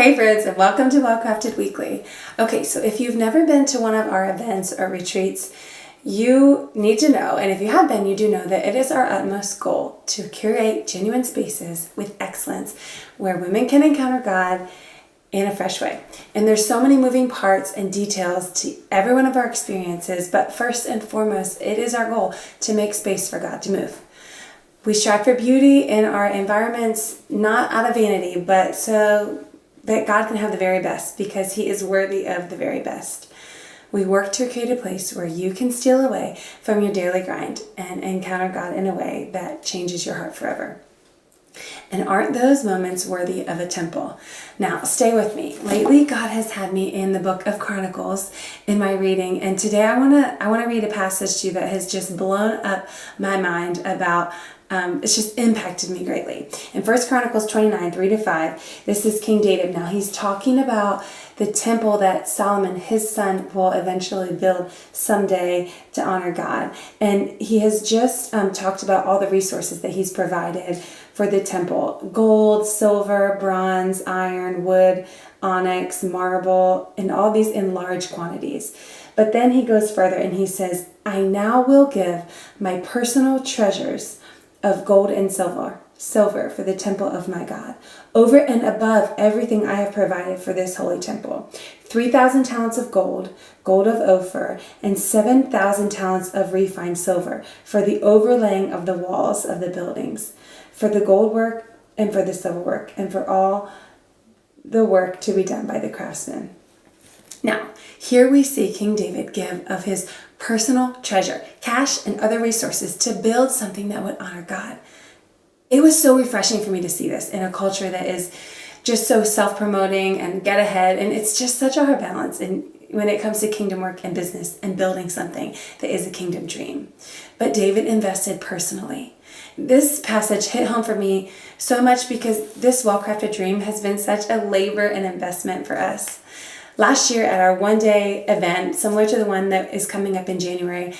Hey friends, and welcome to Well Crafted Weekly. Okay, so if you've never been to one of our events or retreats, you need to know, and if you have been, you do know that it is our utmost goal to curate genuine spaces with excellence where women can encounter God in a fresh way. And there's so many moving parts and details to every one of our experiences, but first and foremost, it is our goal to make space for God to move. We strive for beauty in our environments, not out of vanity, but so that God can have the very best, because He is worthy of the very best. We work to create a place where you can steal away from your daily grind and encounter God in a way that changes your heart forever. And aren't those moments worthy of a temple? Now, stay with me. Lately, God has had me in the book of Chronicles in my reading, and today I want to read a passage to you that has just blown up my mind about it's just impacted me greatly. In 1 Chronicles 29, 3-5, this is King David. Now he's talking about the temple that Solomon, his son, will eventually build someday to honor God. And he has just talked about all the resources that he's provided for the temple: gold, silver, bronze, iron, wood, onyx, marble, and all these in large quantities. But then he goes further and he says, I now will give my personal treasures of gold and silver for the temple of my God, over and above everything I have provided for this holy temple: 3,000 talents of gold, gold of Ophir, and 7,000 talents of refined silver for the overlaying of the walls of the buildings, for the gold work and for the silver work, and for all the work to be done by the craftsmen. Now, here we see King David give of his personal treasure, cash and other resources, to build something that would honor God. It was so refreshing for me to see this in a culture that is just so self-promoting and get ahead, and it's just such a hard balance when it comes to kingdom work and business and building something that is a kingdom dream. But David invested personally. This passage hit home for me so much because this well-crafted dream has been such a labor and investment for us. Last year at our one-day event, similar to the one that is coming up in January,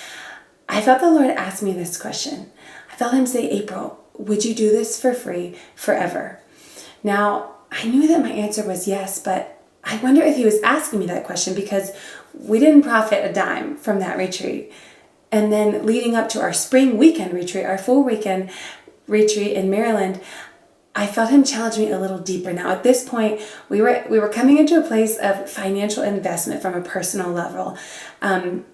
I felt the Lord ask me this question. I felt Him say, April, would you do this for free forever? Now, I knew that my answer was yes, but I wonder if He was asking me that question because we didn't profit a dime from that retreat. And then leading up to our spring weekend retreat, our full weekend retreat in Maryland, I felt Him challenge me a little deeper. Now, at this point, we were coming into a place of financial investment from a personal level into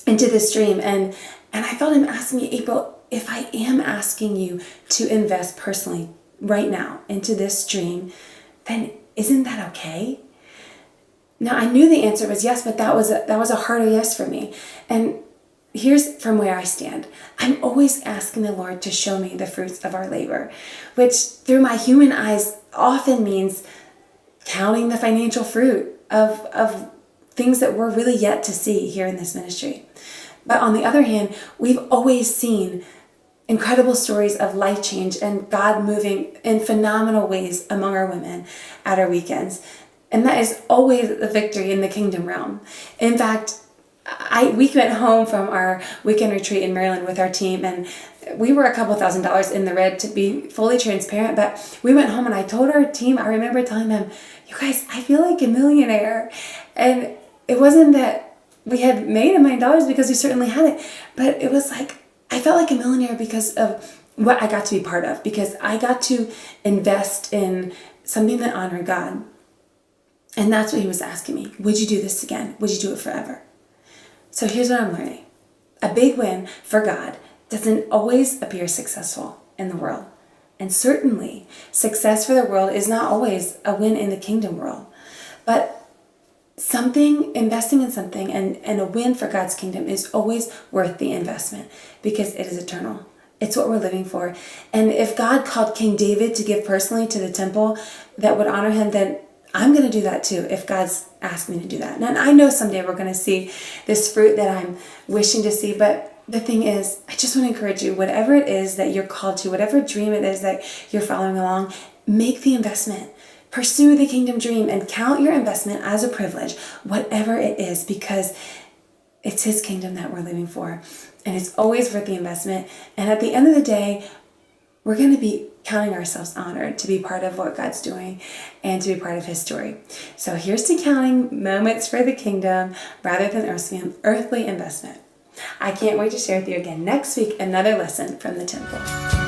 this dream. And I felt Him ask me, April, if I am asking you to invest personally right now into this dream, then isn't that okay? Now, I knew the answer was yes, but that was a harder yes for me. And here's from where I stand. I'm always asking the Lord to show me the fruits of our labor, which through my human eyes often means counting the financial fruit of things that we're really yet to see here in this ministry. But on the other hand, we've always seen incredible stories of life change and God moving in phenomenal ways among our women at our weekends. And that is always a victory in the kingdom realm. In fact, we went home from our weekend retreat in Maryland with our team, and we were a couple $1,000s in the red, to be fully transparent. But we went home and I told our team, I remember telling them, you guys, I feel like a millionaire. And it wasn't that we had made $1 million, because we certainly had it, but it was like, I felt like a millionaire because of what I got to be part of, because I got to invest in something that honored God. And that's what He was asking me. Would you do this again? Would you do it forever? So here's what I'm learning. A big win for God doesn't always appear successful in the world. And certainly, success for the world is not always a win in the kingdom world. But investing in something and a win for God's kingdom is always worth the investment, because it is eternal. It's what we're living for. And if God called King David to give personally to the temple that would honor Him, then I'm going to do that too if God's asked me to do that. And I know someday we're going to see this fruit that I'm wishing to see. But the thing is, I just want to encourage you, whatever it is that you're called to, whatever dream it is that you're following along, make the investment. Pursue the kingdom dream and count your investment as a privilege, whatever it is, because it's His kingdom that we're living for. And it's always worth the investment. And at the end of the day, we're going to be counting ourselves honored to be part of what God's doing and to be part of His story. So here's to counting moments for the kingdom rather than earthly investment. I can't wait to share with you again next week another lesson from the temple.